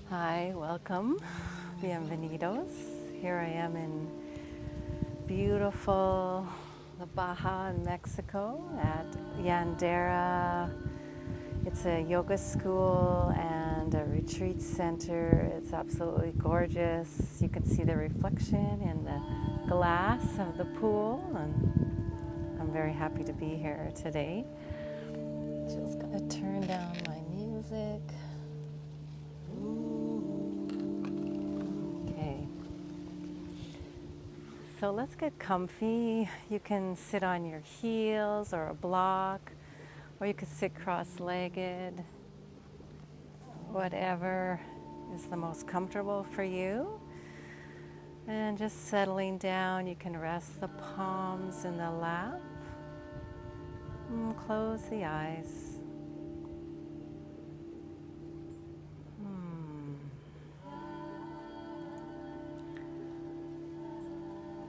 Hi, welcome. Bienvenidos. Here I am in beautiful the Baja of Mexico at Yandara. It's a yoga school and a retreat center. It's absolutely gorgeous. You can see the reflection in the glass of the pool, and I'm very happy to be here today. Just gonna turn down my music. Okay. So let's get comfy. You can sit on your heels or a block, or you could sit cross-legged. Whatever is the most comfortable for you. And just settling down, you can rest the palms in the lap. And close the eyes.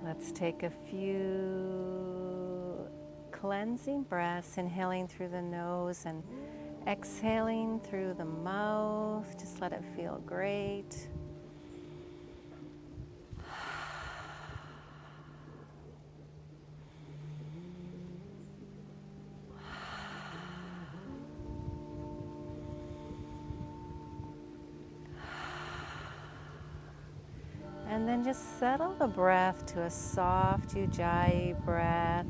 Let's take a few cleansing breaths, inhaling through the nose and exhaling through the mouth. Just let it feel great. And then just settle the breath to a soft ujjayi breath,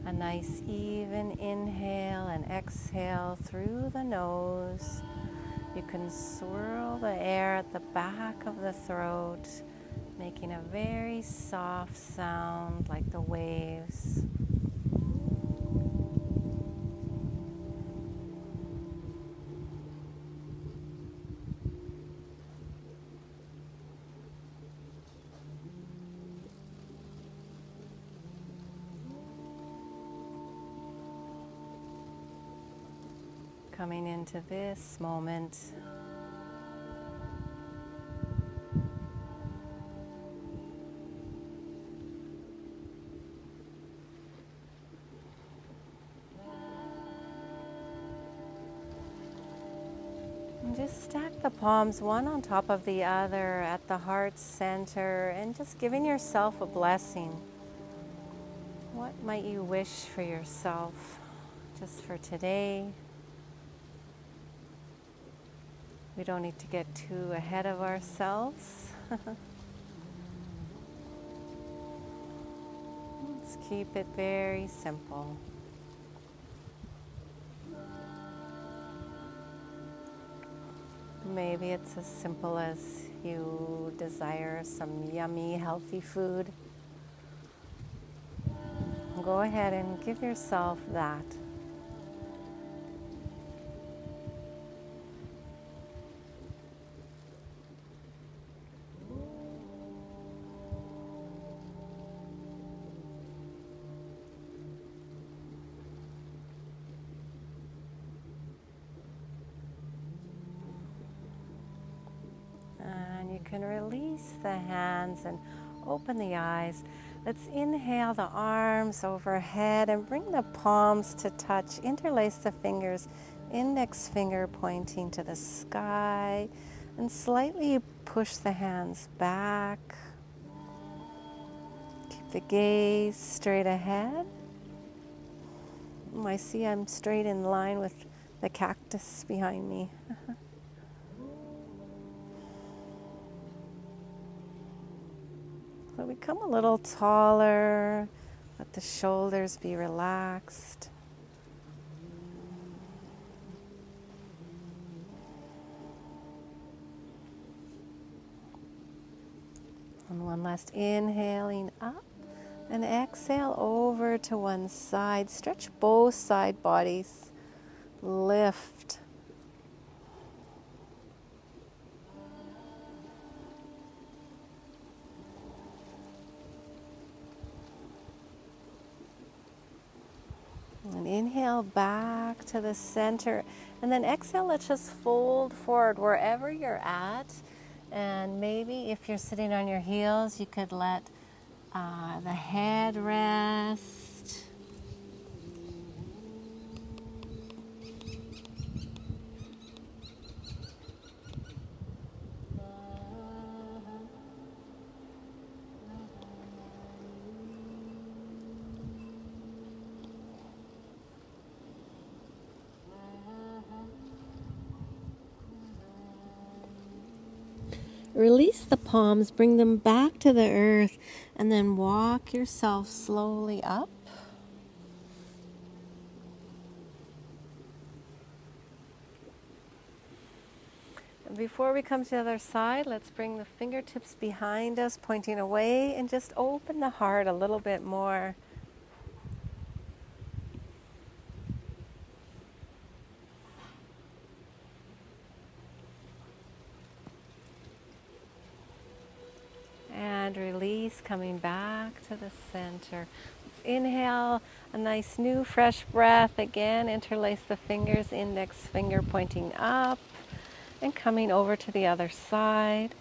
a nice even inhale and exhale through the nose. You can swirl the air at the back of the throat, making a very soft sound like the waves. Coming into this moment, and just stack the palms one on top of the other at the heart center and just giving yourself a blessing. What might you wish for yourself just for today? We don't need to get too ahead of ourselves. Let's keep it very simple. Maybe it's as simple as you desire some yummy, healthy food. Go ahead and give yourself that. And you can release the hands and open the eyes. Let's inhale the arms overhead and bring the palms to touch. Interlace the fingers, index finger pointing to the sky, and slightly push the hands back. Keep the gaze straight ahead. I see I'm straight in line with the cactus behind me. So become a little taller, let the shoulders be relaxed. And one last inhaling up and exhale over to one side. Stretch both side bodies. Lift. And inhale back to the center. And then exhale, let's just fold forward wherever you're at. And maybe if you're sitting on your heels, you could let the head rest. Release the palms, bring them back to the earth, and then walk yourself slowly up. And before we come to the other side, let's bring the fingertips behind us, pointing away, and just open the heart a little bit more. And release, coming back to the center. Inhale, a nice new fresh breath. Again, interlace the fingers, index finger pointing up and coming over to the other side.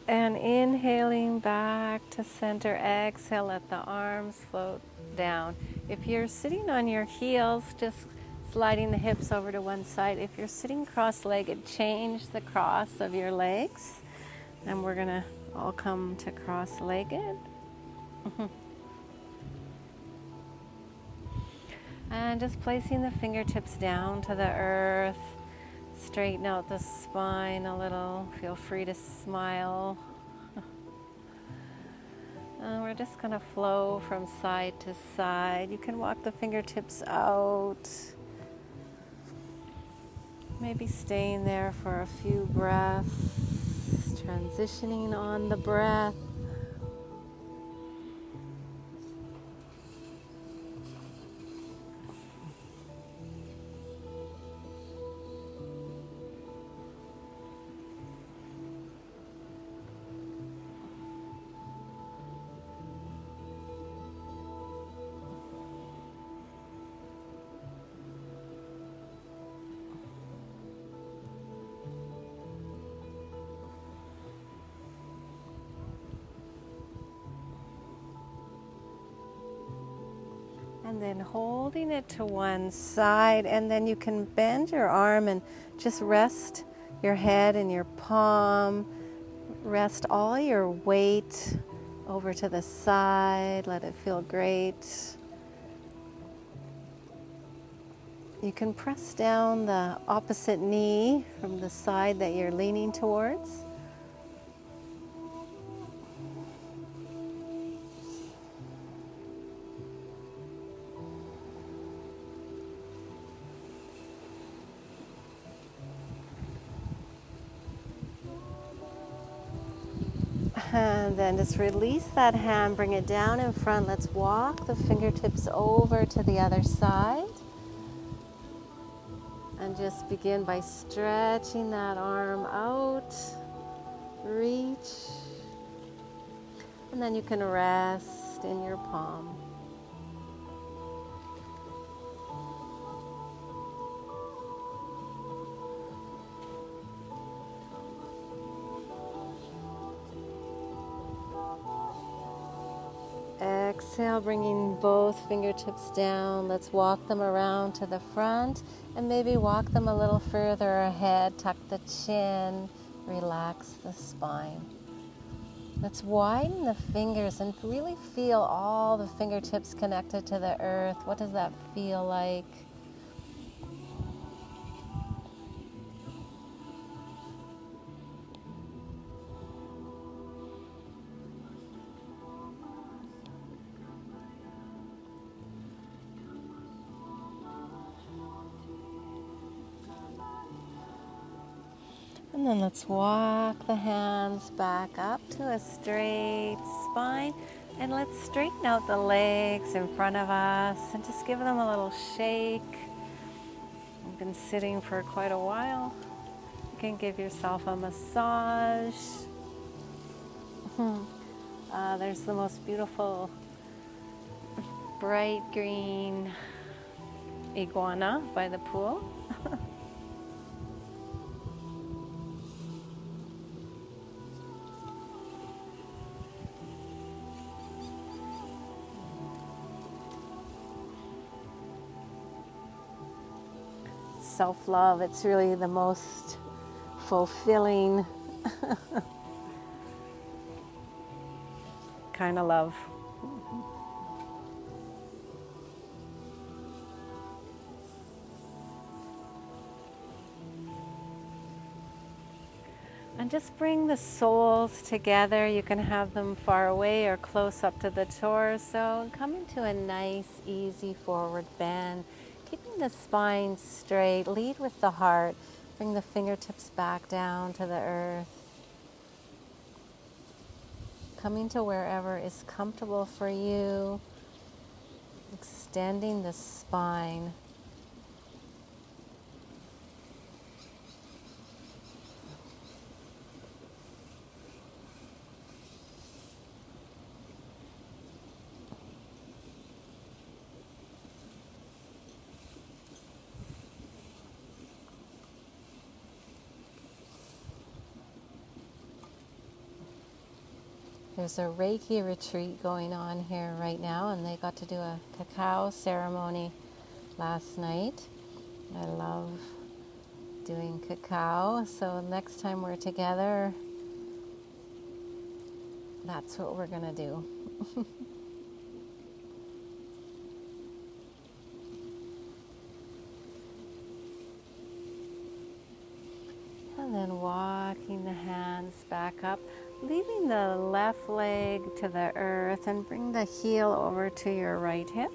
And inhaling back to center, exhale, let the arms float down. If you're sitting on your heels, just sliding the hips over to one side. If you're sitting cross-legged, change the cross of your legs. And we're gonna all come to cross-legged. And just placing the fingertips down to the earth. Straighten out the spine a little. Feel free to smile. And we're just going to flow from side to side. You can walk the fingertips out. Maybe staying there for a few breaths. Transitioning on the breath. And then holding it to one side, and then you can bend your arm and just rest your head in your palm. Rest all your weight over to the side. Let it feel great. You can press down the opposite knee from the side that you're leaning towards. And then just release that hand, bring it down in front. Let's walk the fingertips over to the other side. And just begin by stretching that arm out. Reach. And then you can rest in your palm. Exhale, bringing both fingertips down. Let's walk them around to the front and maybe walk them a little further ahead. Tuck the chin, relax the spine. Let's widen the fingers and really feel all the fingertips connected to the earth. What does that feel like? And then let's walk the hands back up to a straight spine. And let's straighten out the legs in front of us and just give them a little shake. You've been sitting for quite a while. You can give yourself a massage. There's the most beautiful bright green iguana by the pool. self-love. It's really the most fulfilling kind of love. And just bring the soles together. You can have them far away or close up to the torso. And come into a nice, easy forward bend. Keeping the spine straight. Lead with the heart. Bring the fingertips back down to the earth. Coming to wherever is comfortable for you. Extending the spine. There's a Reiki retreat going on here right now, and they got to do a cacao ceremony last night. I love doing cacao, so next time we're together, that's what we're gonna do. And then walking the hands back up, leaving the left leg to the earth, and bring the heel over to your right hip.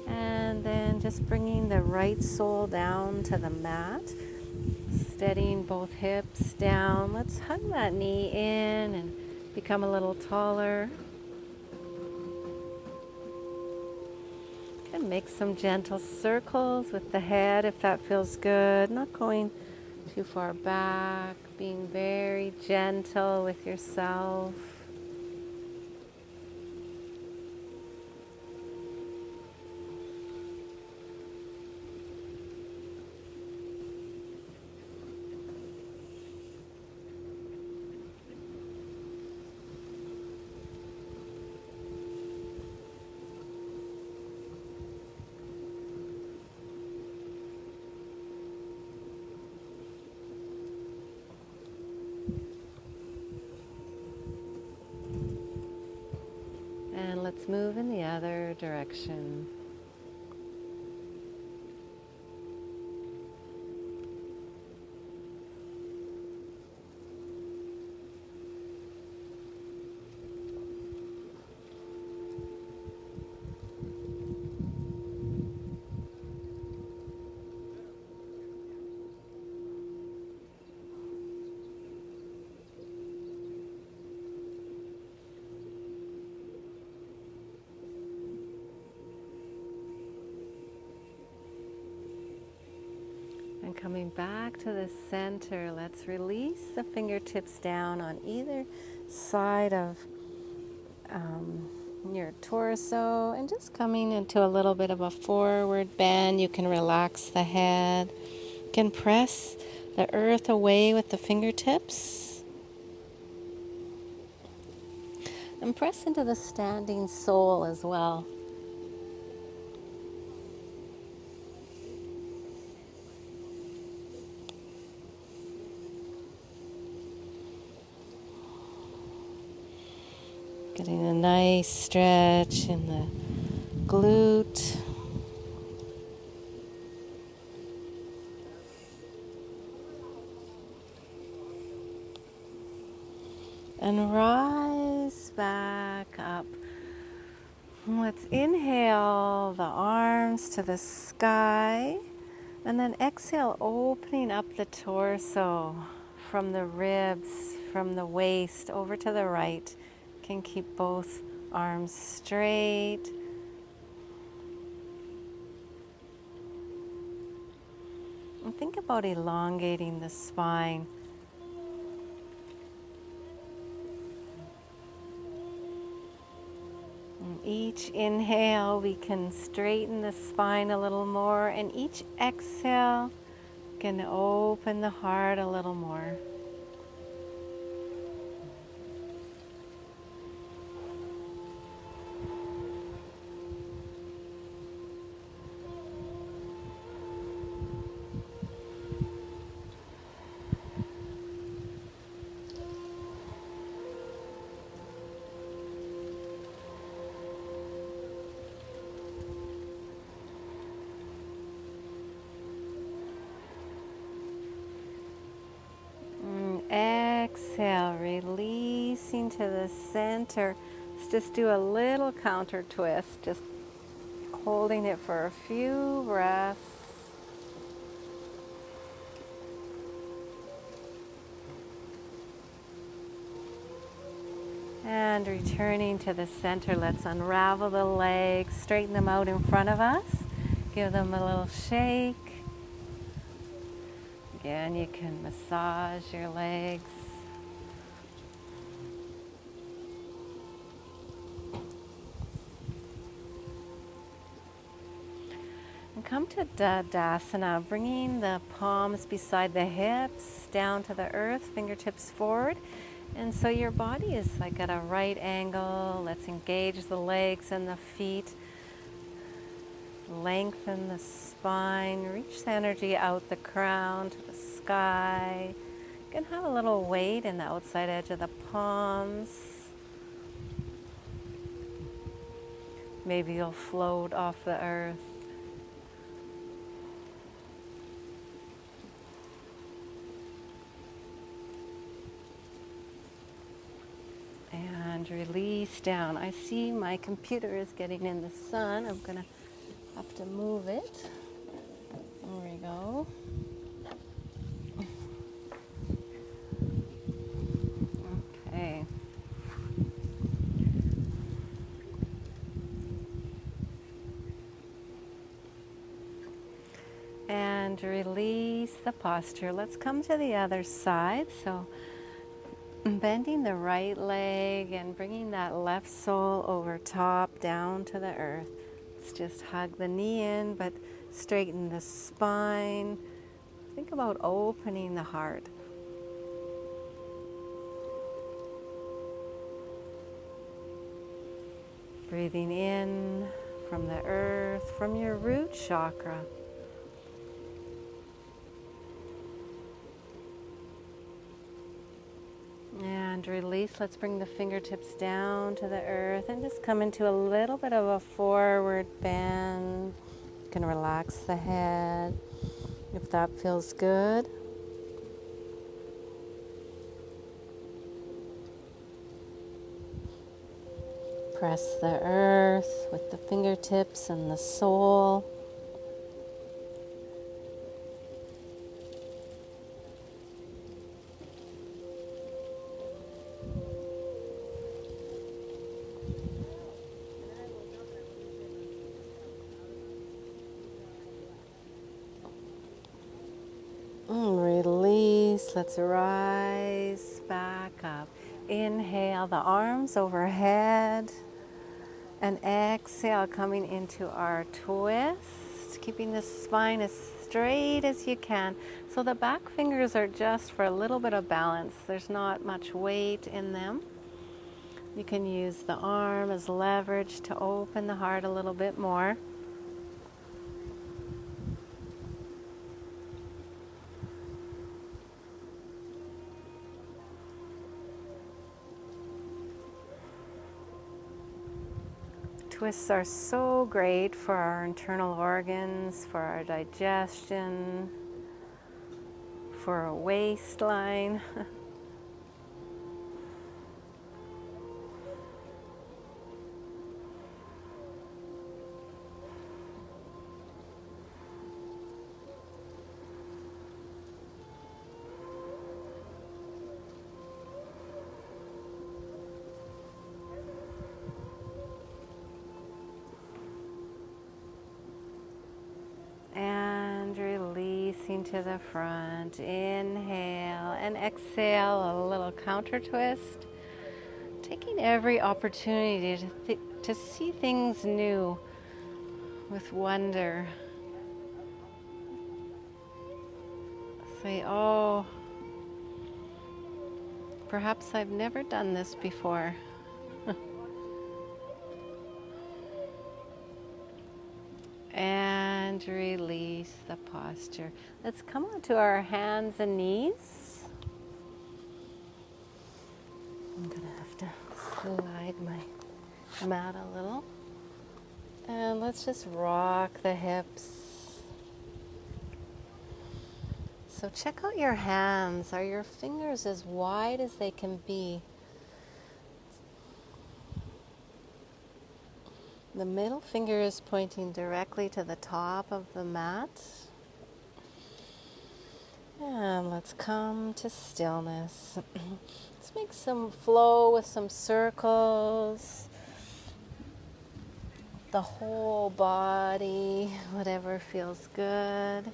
And then just bringing the right sole down to the mat, steadying both hips down. Let's hug that knee in and become a little taller. And make some gentle circles with the head if that feels good. Not going too far back, being very gentle with yourself. And let's move in the other direction. And coming back to the center, let's release the fingertips down on either side of your torso, and just coming into a little bit of a forward bend. You can relax the head. You can press the earth away with the fingertips. And press into the standing sole as well. Getting a nice stretch in the glute. And rise back up. Let's inhale the arms to the sky, and then exhale, opening up the torso from the ribs, from the waist over to the right. Can keep both arms straight. And think about elongating the spine. And each inhale, we can straighten the spine a little more, and each exhale can open the heart a little more. exhale, releasing to the center. Let's just do a little counter twist, just holding it for a few breaths. And returning to the center, let's unravel the legs, straighten them out in front of us, give them a little shake. Again, you can massage your legs. And come to Dadasana, bringing the palms beside the hips, down to the earth, fingertips forward. And so your body is like at a right angle. Let's engage the legs and the feet. Lengthen the spine, reach the energy out the crown to the sky. You can have a little weight in the outside edge of the palms. Maybe you'll float off the earth. And release down. I see my computer is getting in the sun. I'm gonna have to move it. There we go. Okay. And release the posture. Let's come to the other side. So bending the right leg and bringing that left sole over top down to the earth. Let's just hug the knee in, but straighten the spine. Think about opening the heart. Breathing in from the earth, from your root chakra. And release. Let's bring the fingertips down to the earth and just come into a little bit of a forward bend. You can relax the head if that feels good. Press the earth with the fingertips and the sole. Release. Let's rise back up. Inhale the arms overhead. And exhale, coming into our twist. Keeping the spine as straight as you can. So the back fingers are just for a little bit of balance. There's not much weight in them. You can use the arm as leverage to open the heart a little bit more. Twists are so great for our internal organs, for our digestion, for our waistline. And releasing to the front. Inhale and exhale, a little counter twist. Taking every opportunity to see things new with wonder. Say, oh, perhaps I've never done this before. And release the posture. Let's come onto our hands and knees. I'm gonna have to slide my mat a little. And let's just rock the hips. So check out your hands. Are your fingers as wide as they can be? The middle finger is pointing directly to the top of the mat. And let's come to stillness. Let's make some flow with some circles. The whole body, whatever feels good.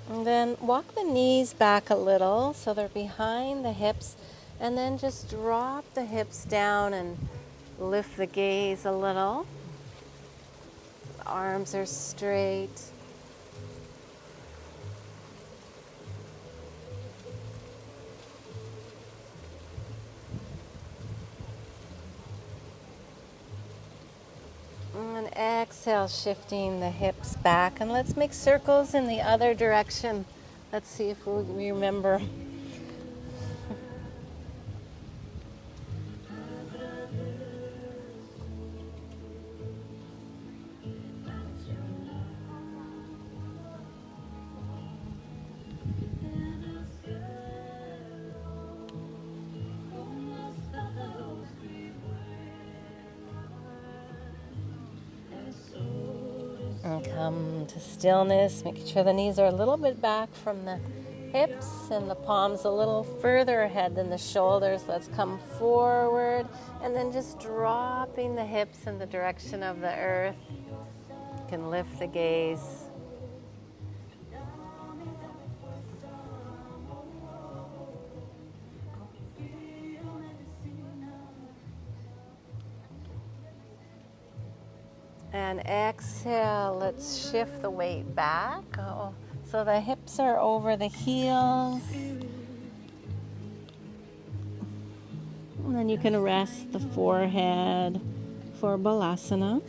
And then walk the knees back a little so they're behind the hips, and then just drop the hips down and lift the gaze a little. The arms are straight. And exhale, shifting the hips back. And let's make circles in the other direction. Let's see if we remember. And come to stillness, making sure the knees are a little bit back from the hips and the palms a little further ahead than the shoulders. Let's come forward and then just dropping the hips in the direction of the earth. You can lift the gaze. And exhale, let's shift the weight back. So the hips are over the heels. And then you can rest the forehead for Balasana.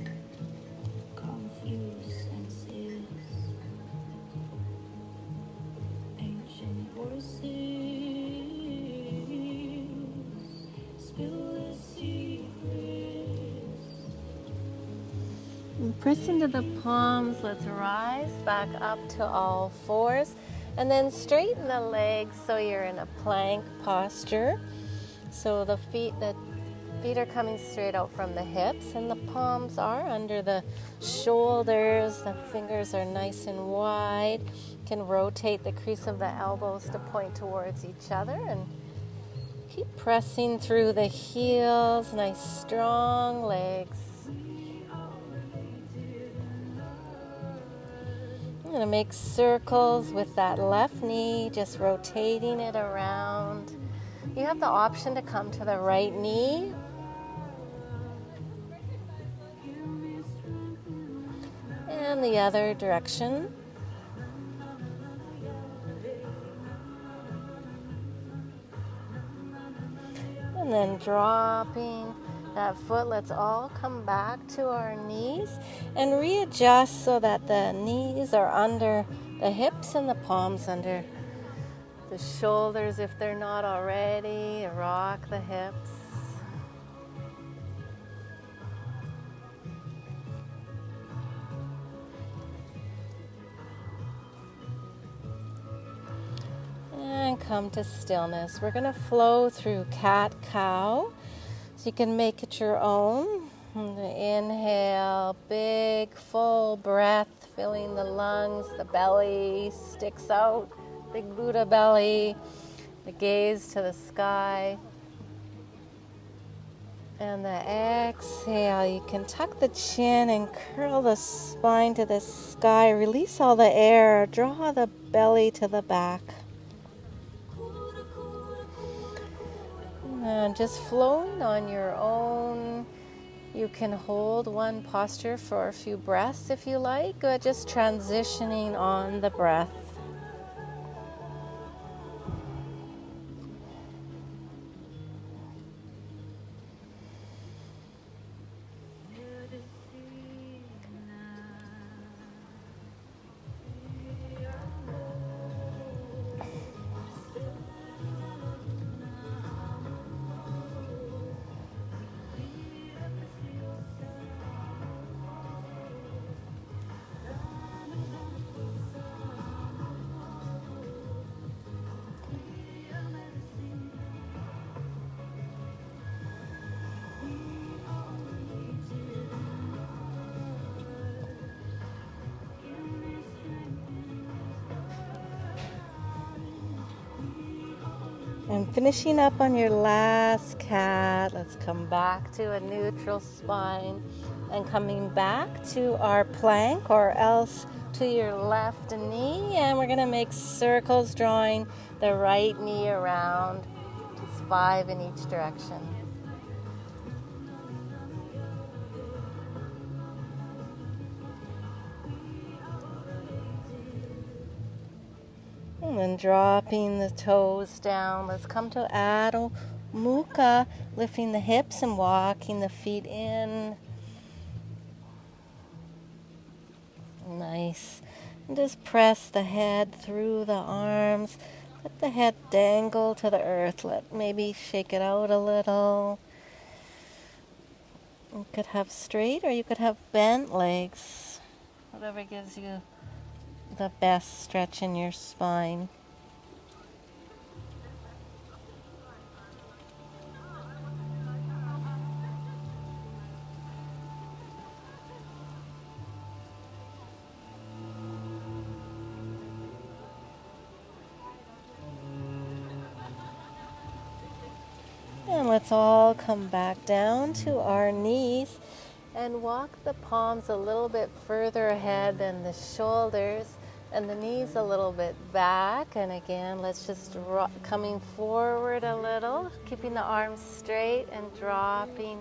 And press into the palms. Let's rise back up to all fours. And then straighten the legs so you're in a plank posture. So the feet are coming straight out from the hips, and the palms are under the shoulders. The fingers are nice and wide. You can rotate the crease of the elbows to point towards each other, and keep pressing through the heels. Nice strong legs. I'm going to make circles with that left knee, just rotating it around. You have the option to come to the right knee. And the other direction. And then dropping that foot, let's all come back to our knees and readjust so that the knees are under the hips and the palms under the shoulders if they're not already. Rock the hips. And come to stillness. We're going to flow through cat-cow. So you can make it your own. Inhale, big full breath, filling the lungs, the belly sticks out, big Buddha belly, the gaze to the sky. And the exhale, you can tuck the chin and curl the spine to the sky, release all the air, draw the belly to the back. And just flowing on your own. You can hold one posture for a few breaths if you like, or just transitioning on the breath. And finishing up on your last cat, let's come back to a neutral spine and coming back to our plank or else to your left knee. And we're going to make circles drawing the right knee around, just 5 in each direction. And then dropping the toes down. Let's come to Adho Mukha, lifting the hips and walking the feet in. Nice. And just press the head through the arms. Let the head dangle to the earth. Maybe shake it out a little. You could have straight or you could have bent legs. Whatever gives you the best stretch in your spine. And let's all come back down to our knees and walk the palms a little bit further ahead than the shoulders and the knees a little bit back. And again, let's just rock, coming forward a little, keeping the arms straight and dropping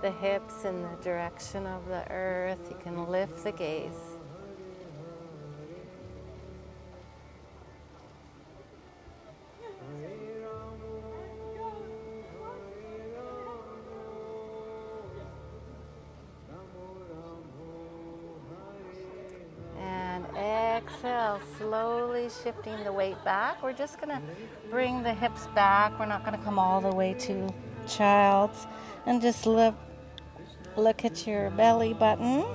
the hips in the direction of the earth. You can lift the gaze. Exhale, slowly shifting the weight back. We're just going to bring the hips back. We're not going to come all the way to child's. And just look at your belly button.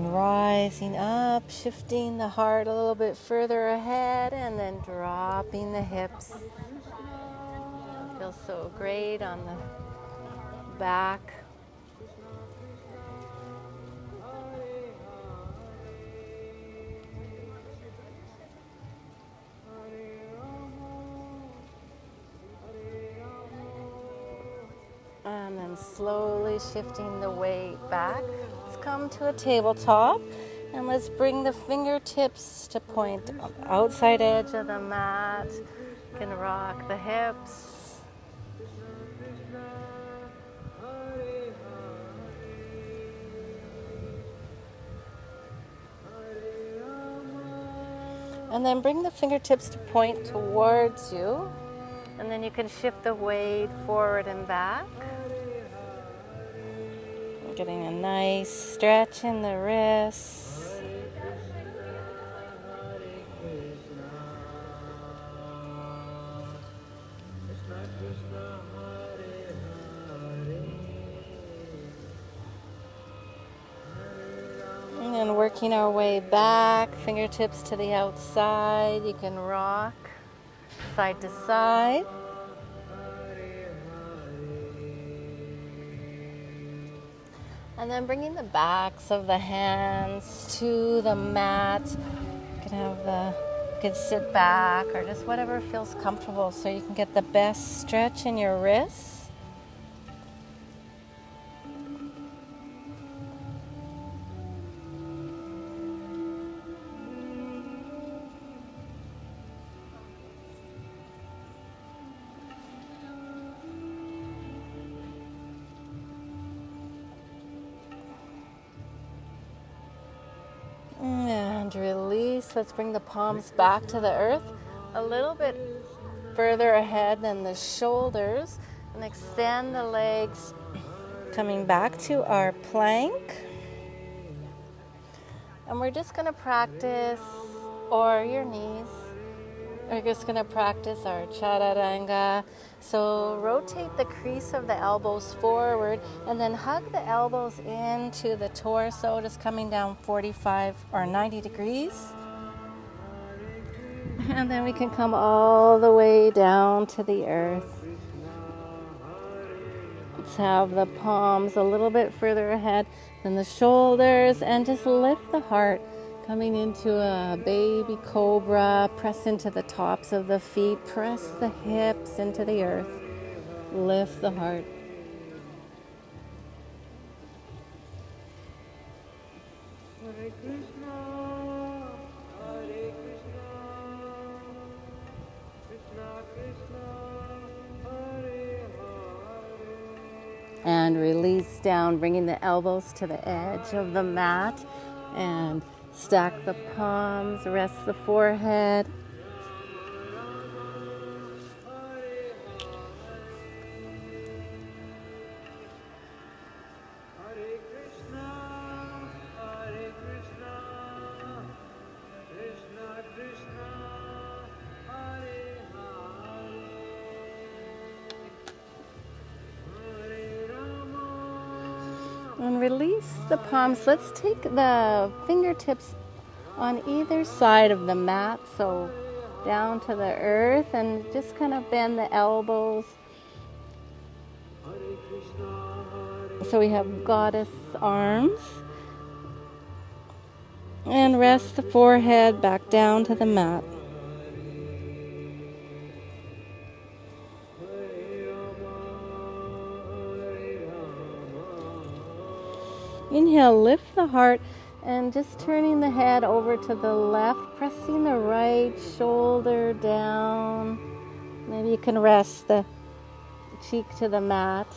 Rising up, shifting the heart a little bit further ahead, and then dropping the hips. It feels so great on the back. And then slowly shifting the weight back. Let's come to a tabletop and let's bring the fingertips to point outside edge of the mat. You can rock the hips. And then bring the fingertips to point towards you. And then you can shift the weight forward and back. Getting a nice stretch in the wrists. And then working our way back, fingertips to the outside. You can rock side to side. And then bringing the backs of the hands to the mat. You can sit back or just whatever feels comfortable so you can get the best stretch in your wrists. And release. Let's bring the palms back to the earth a little bit further ahead than the shoulders and extend the legs, coming back to our plank. And we're just going to practice, or your knees. We're just going to practice our chaturanga. So rotate the crease of the elbows forward and then hug the elbows into the torso, just coming down 45 or 90 degrees. And then we can come all the way down to the earth. Let's have the palms a little bit further ahead than the shoulders, and just lift the heart, coming into a baby cobra. Press into the tops of the feet, press the hips into the earth, lift the heart. Hare Krishna, Hare Krishna, Krishna Krishna, Hare Hare. And release down, bringing the elbows to the edge of the mat, and stack the palms, rest the forehead. Hare Krishna, Hare Krishna, Krishna Krishna, Hare Hare, Hare Rama. And release the palms. Let's take the fingertips on either side of the mat, so down to the earth, and just kind of bend the elbows. Hare Krishna, Hare So we have goddess arms. And rest the forehead back down to the mat. Inhale, lift the heart, and just turning the head over to the left, pressing the right shoulder down. Maybe you can rest the cheek to the mat.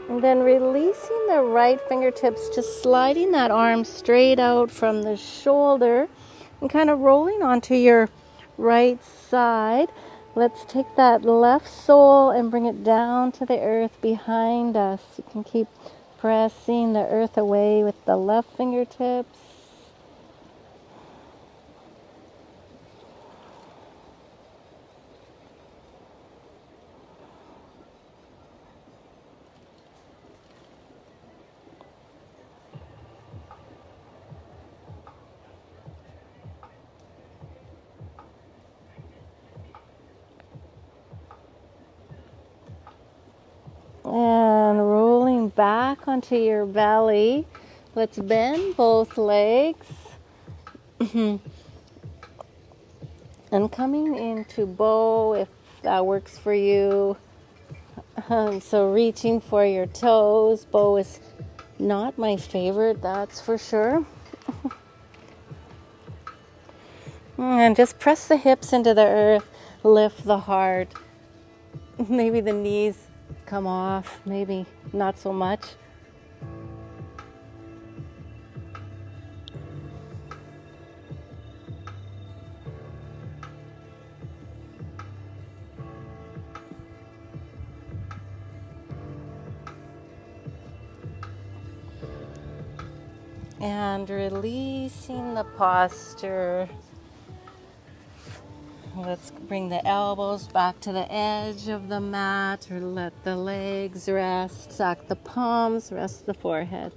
And then releasing the right fingertips, just sliding that arm straight out from the shoulder and kind of rolling onto your right side. Let's take that left sole and bring it down to the earth behind us. You can keep pressing the earth away with the left fingertips. And rolling back onto your belly. Let's bend both legs. And coming into bow if that works for you. So reaching for your toes. Bow is not my favorite, that's for sure. And just press the hips into the earth. Lift the heart. Maybe the knees come off, maybe not so much. And releasing the posture. Let's bring the elbows back to the edge of the mat, or let the legs rest. Stack the palms, rest the forehead.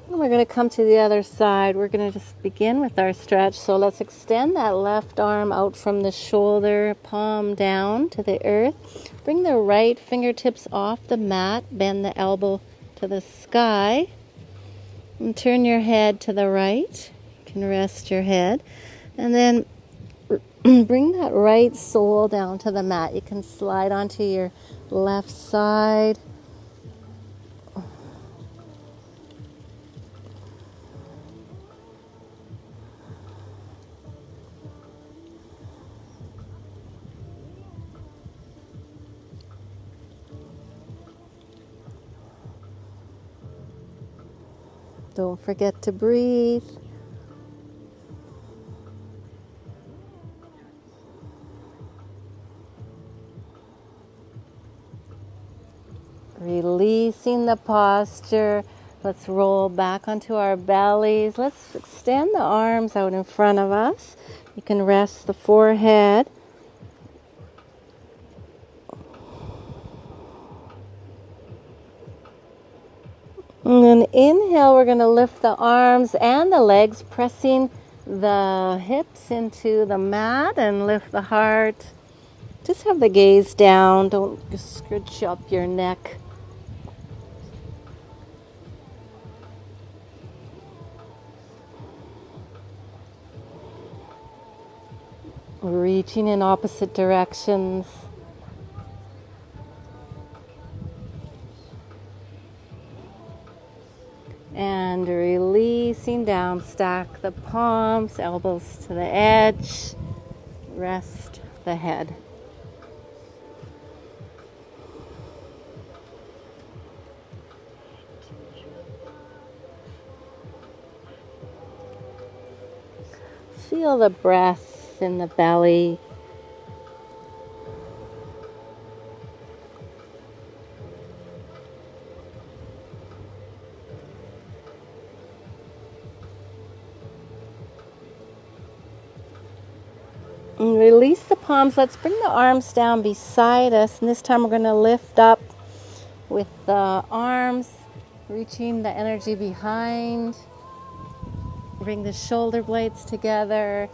And we're going to come to the other side. We're going to just begin with our stretch. So let's extend that left arm out from the shoulder, palm down to the earth. Bring the right fingertips off the mat. Bend the elbow to the sky. And turn your head to the right. You can rest your head. And then bring that right sole down to the mat. You can slide onto your left side. Don't forget to breathe. Releasing the posture. Let's roll back onto our bellies. Let's extend the arms out in front of us. You can rest the forehead. And then inhale, we're going to lift the arms and the legs, pressing the hips into the mat and lift the heart. Just have the gaze down. Don't scrunch up your neck. Reaching in opposite directions. And releasing down, stack the palms, elbows to the edge, rest the head. Feel the breath in the belly. And release the palms. Let's bring the arms down beside us. And this time we're going to lift up with the arms, reaching the energy behind. Bring the shoulder blades together.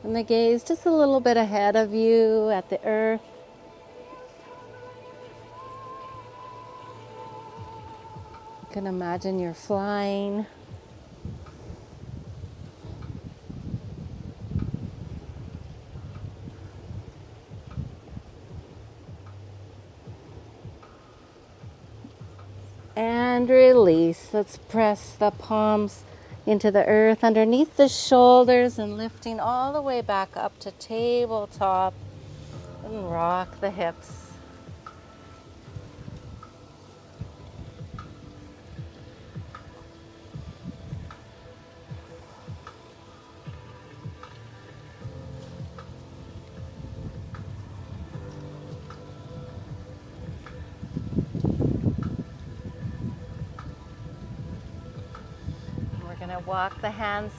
And the gaze just a little bit ahead of you at the earth. You can imagine you're flying. And release. Let's press the palms into the earth underneath the shoulders and lifting all the way back up to tabletop and rock the hips. We're going to walk the hands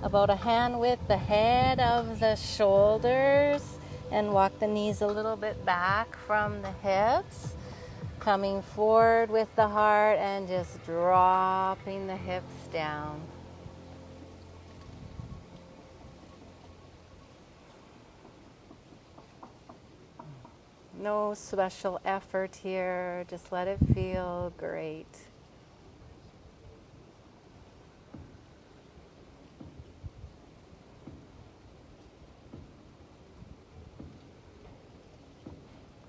about a hand width ahead of the shoulders and walk the knees a little bit back from the hips. Coming forward with the heart and just dropping the hips down. No special effort here, just let it feel great.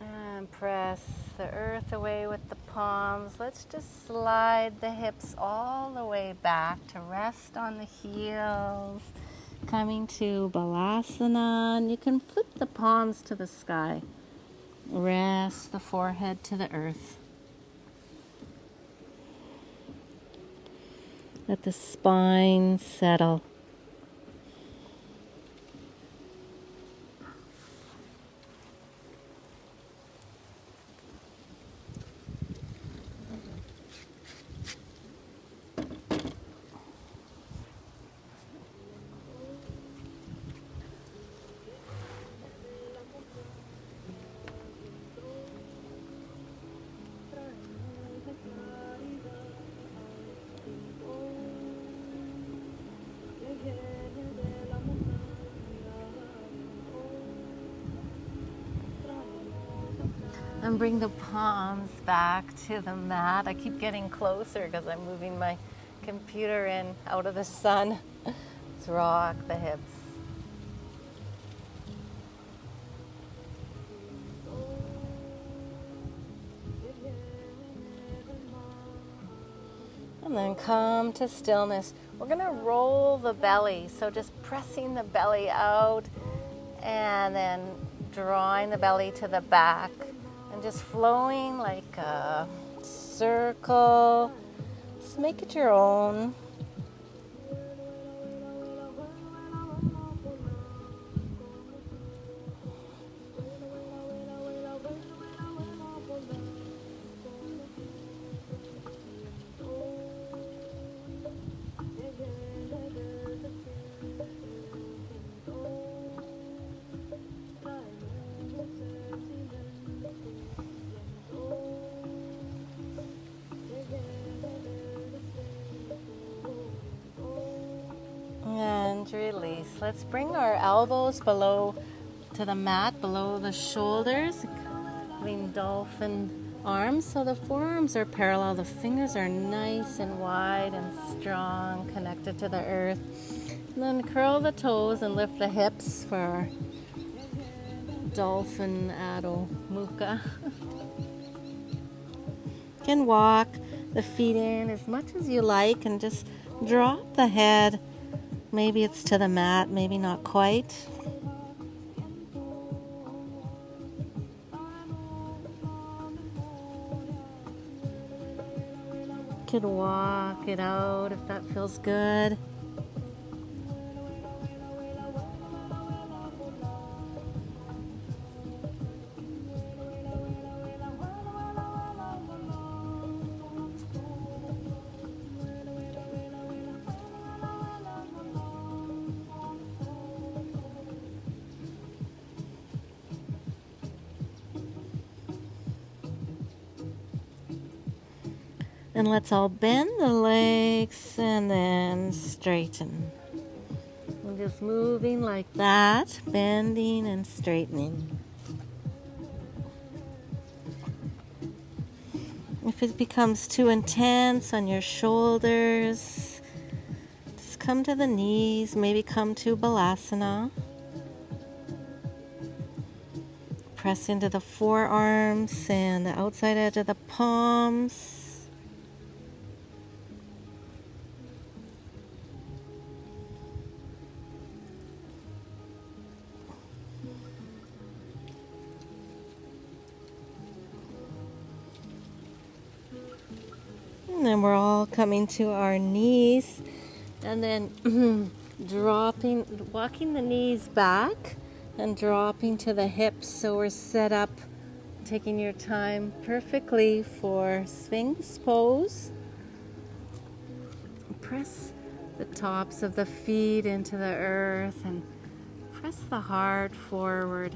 And press the earth away with the palms. Let's just slide the hips all the way back to rest on the heels. Coming to Balasana, and you can flip the palms to the sky. Rest the forehead to the earth. Let the spine settle. And bring the palms back to the mat. I keep getting closer because I'm moving my computer in out of the sun. Let's rock the hips. And then come to stillness. We're going to roll the belly. So just pressing the belly out and then drawing the belly to the back. And just flowing like a circle. Just make it your own. Let's bring our elbows below to the mat, below the shoulders, having dolphin arms. So the forearms are parallel, the fingers are nice and wide and strong, connected to the earth. And then curl the toes and lift the hips for our dolphin Adho Mukha. You can walk the feet in as much as you like and just drop the head. Maybe it's to the mat, maybe not quite. You could walk it out if that feels good. And let's all bend the legs and then straighten. And just moving like that, bending and straightening. If it becomes too intense on your shoulders, just come to the knees, maybe come to Balasana. Press into the forearms and the outside edge of the palms. And then we're all coming to our knees and then walking the knees back and dropping to the hips so we're set up, taking your time perfectly for Sphinx pose. Press the tops of the feet into the earth and press the heart forward.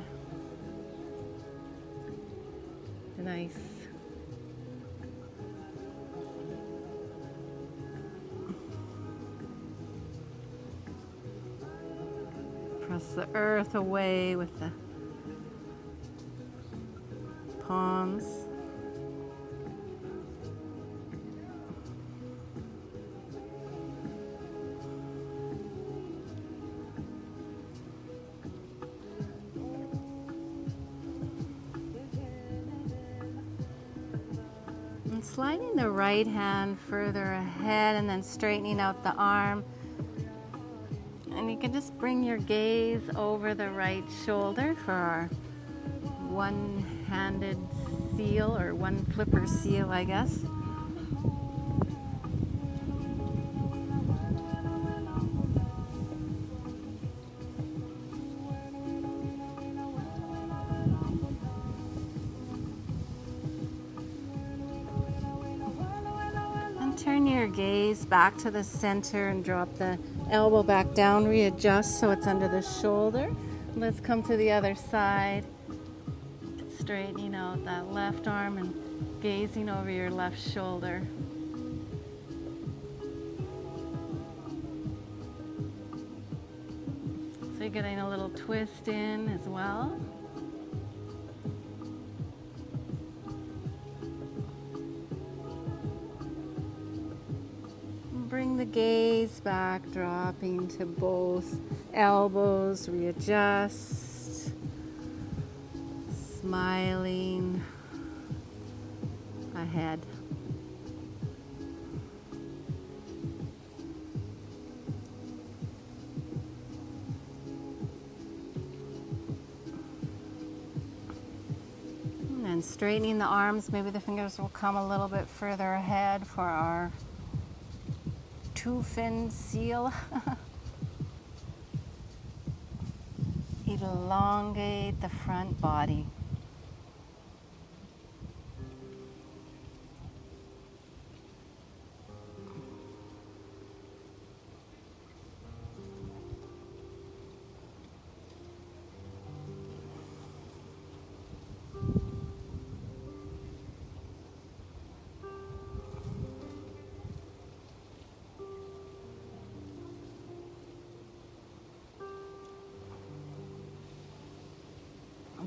Nice. Press the earth away with the palms. And sliding the right hand further ahead and then straightening out the arm. And you can just bring your gaze over the right shoulder for our one-handed seal, or one flipper seal, I guess. And turn your gaze back to the center and drop the elbow back down, readjust so it's under the shoulder. Let's come to the other side, straightening out that left arm and gazing over your left shoulder. So you're getting a little twist in as well. Bring the gaze back, dropping to both elbows, readjust, smiling ahead. And then straightening the arms, maybe the fingers will come a little bit further ahead for our two-fin seal. Elongate the front body.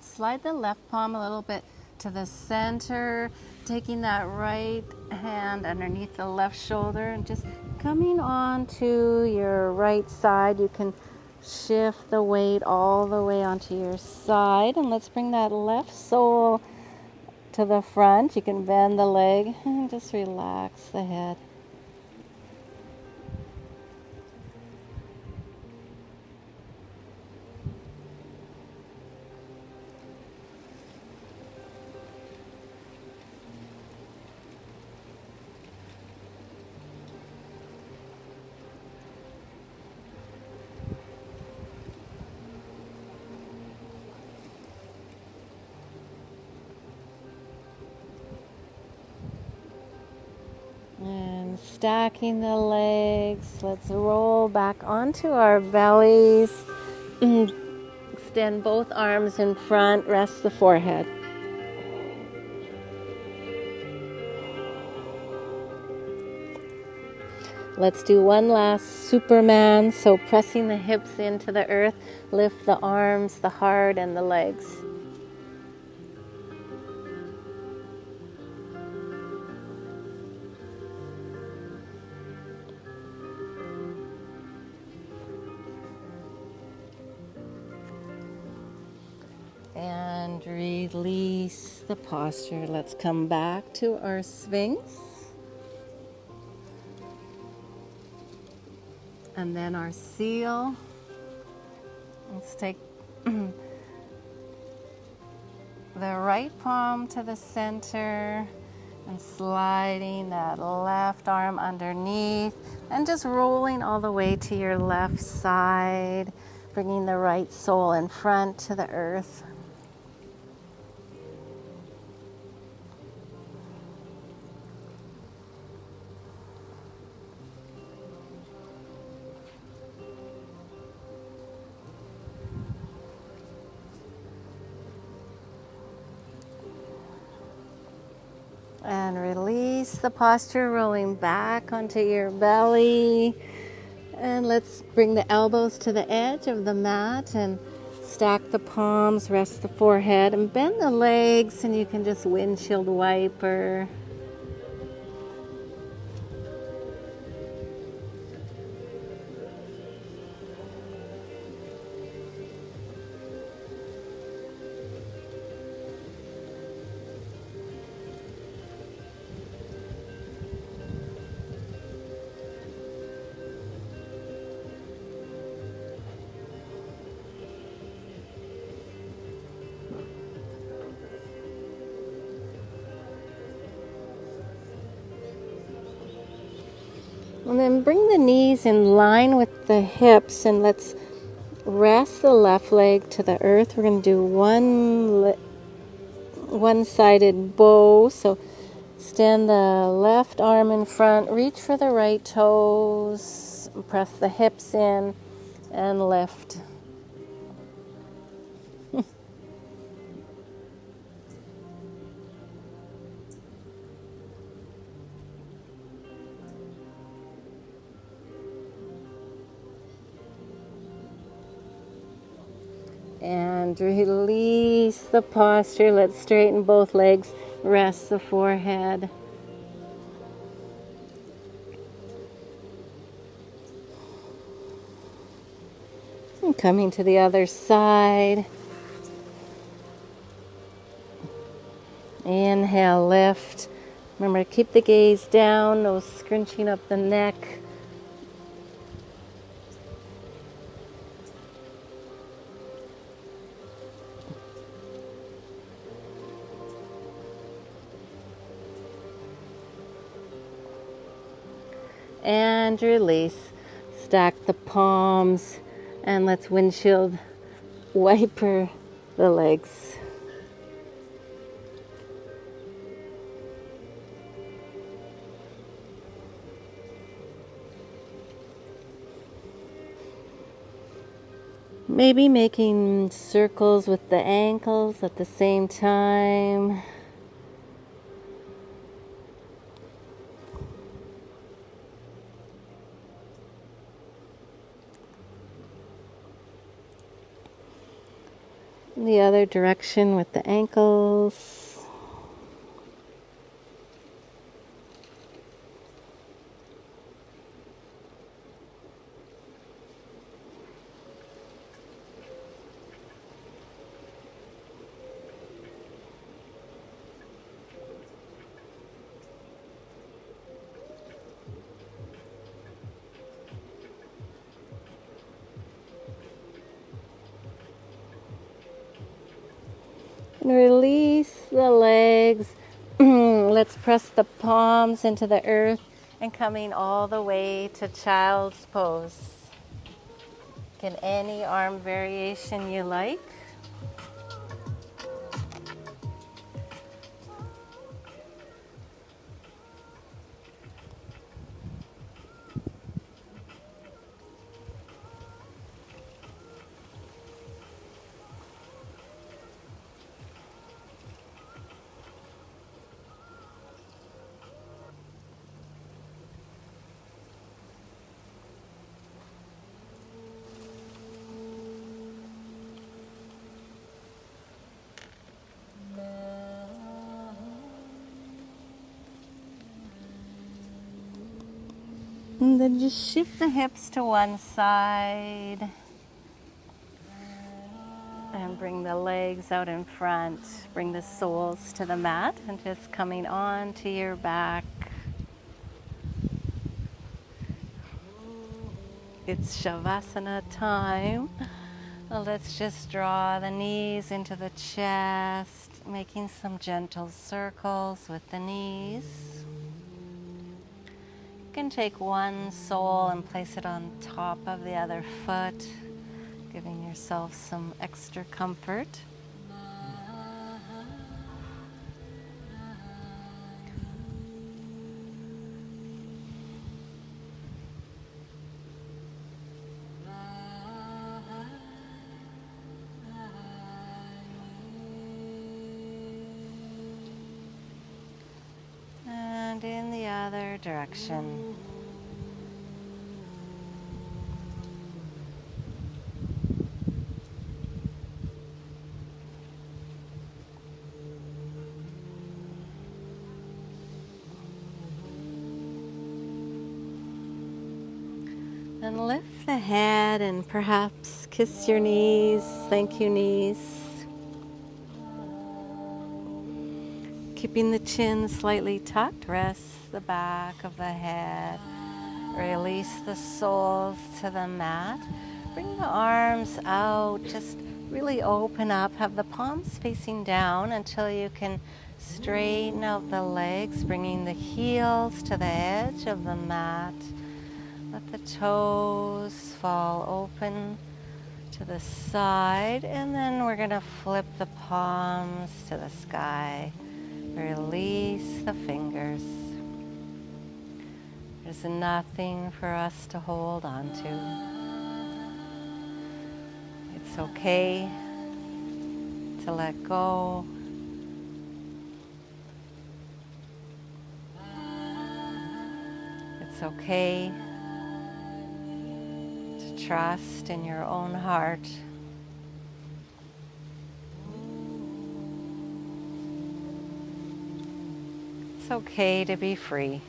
Slide the left palm a little bit to the center, taking that right hand underneath the left shoulder and just coming on to your right side. You can shift the weight all the way onto your side, and let's bring that left sole to the front. You can bend the leg and just relax the head. And stacking the legs, let's roll back onto our bellies. Extend both arms in front, rest the forehead. Let's do one last Superman. So pressing the hips into the earth, lift the arms, the heart, and the legs. And release the posture. Let's come back to our Sphinx. And then our seal. Let's take the right palm to the center and sliding that left arm underneath and just rolling all the way to your left side, bringing the right sole in front to the earth. And release the posture, rolling back onto your belly. And let's bring the elbows to the edge of the mat and stack the palms, rest the forehead, and bend the legs, and you can just windshield wiper. And then bring the knees in line with the hips, and let's rest the left leg to the earth. We're going to do one-sided bow. So extend the left arm in front, reach for the right toes, press the hips in, and lift. And release the posture. Let's straighten both legs, rest the forehead. And coming to the other side. Inhale, lift. Remember to keep the gaze down, no scrunching up the neck. And release. Stack the palms, and let's windshield wiper the legs. Maybe making circles with the ankles at the same time. the other direction with the ankles. And release the legs. Let's press the palms into the earth and coming all the way to child's pose. Get any arm variation you like. And then just shift the hips to one side. And bring the legs out in front. Bring the soles to the mat and just coming on to your back. It's Shavasana time. Let's just draw the knees into the chest, making some gentle circles with the knees. You can take one sole and place it on top of the other foot, giving yourself some extra comfort. And in the other direction. And lift the head and perhaps kiss your knees. Thank you, knees. Keeping the chin slightly tucked, rest the back of the head. Release the soles to the mat. Bring the arms out. Just really open up. Have the palms facing down until you can straighten out the legs, bringing the heels to the edge of the mat. Let the toes fall open to the side, and then we're going to flip the palms to the sky. Release the fingers. There's nothing for us to hold on to. It's okay to let go. It's okay to trust in your own heart. It's okay to be free.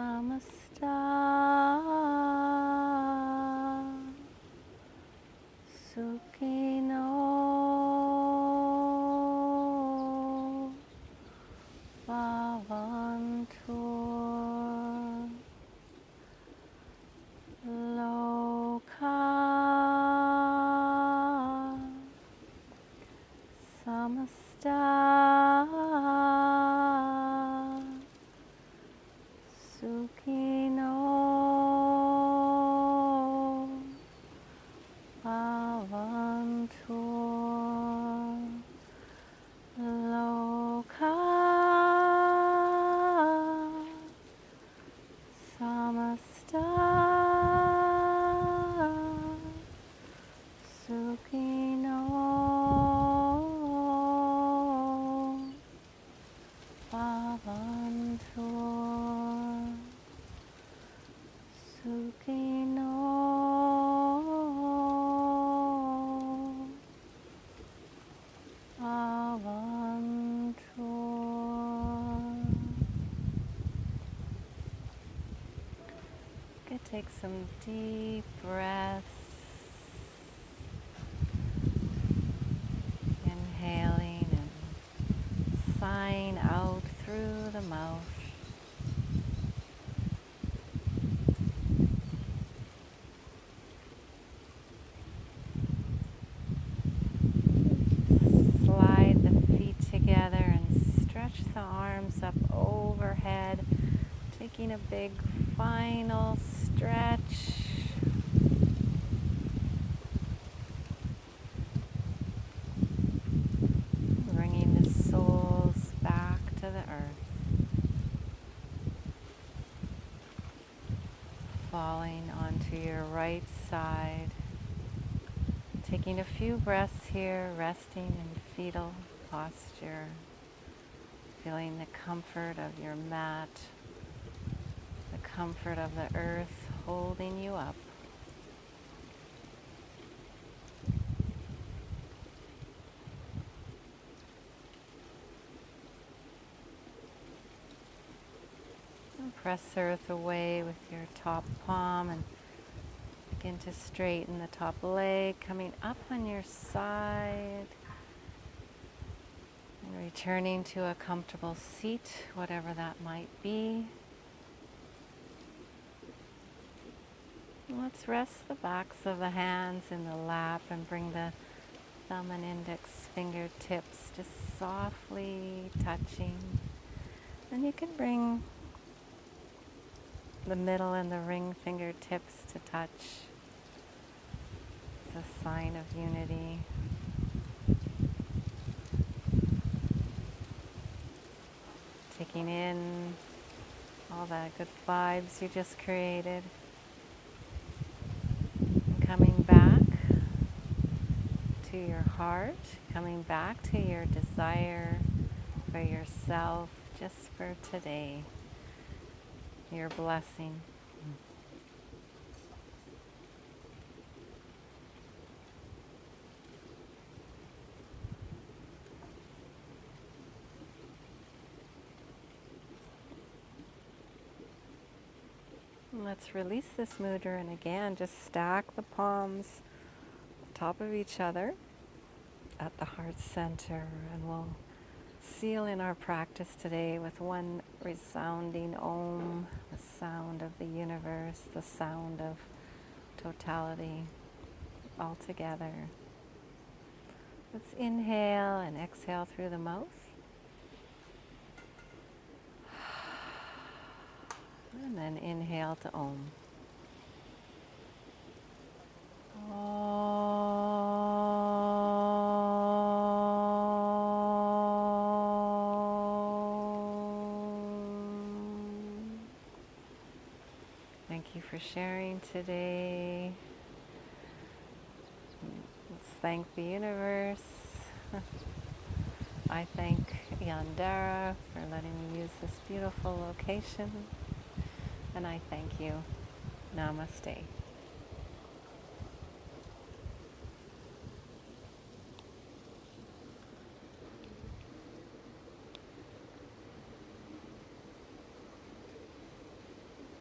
Samasta Sukhino Bhavantu Loka Samasta Sukhino Bhavantu Loka Samasta Sukhino Bhavantu Sukhino Bhavantu. You could take some deep breaths, inhaling and sighing out through the mouth. Slide the feet together and stretch the arms up overhead, taking a big final stretch. Bringing the soles back to the earth. Falling onto your right side. Taking a few breaths here, resting in fetal posture. Feeling the comfort of your mat, the comfort of the earth holding you up. And press earth away with your top palm and begin to straighten the top leg, coming up on your side. And returning to a comfortable seat, whatever that might be. Let's rest the backs of the hands in the lap and bring the thumb and index fingertips just softly touching. And you can bring the middle and the ring fingertips to touch. It's a sign of unity. Taking in all the good vibes you just created. And coming back to your heart, coming back to your desire for yourself just for today. Your blessing. Let's release this mudra, and again just stack the palms on top of each other at the heart center, and we'll seal in our practice today with one resounding Om, the sound of the universe, the sound of totality all together. Let's inhale and exhale through the mouth. And then inhale to Om. Thank you for sharing today. Let's thank the universe. I thank Yandara for letting me use this beautiful location. And I thank you. Namaste.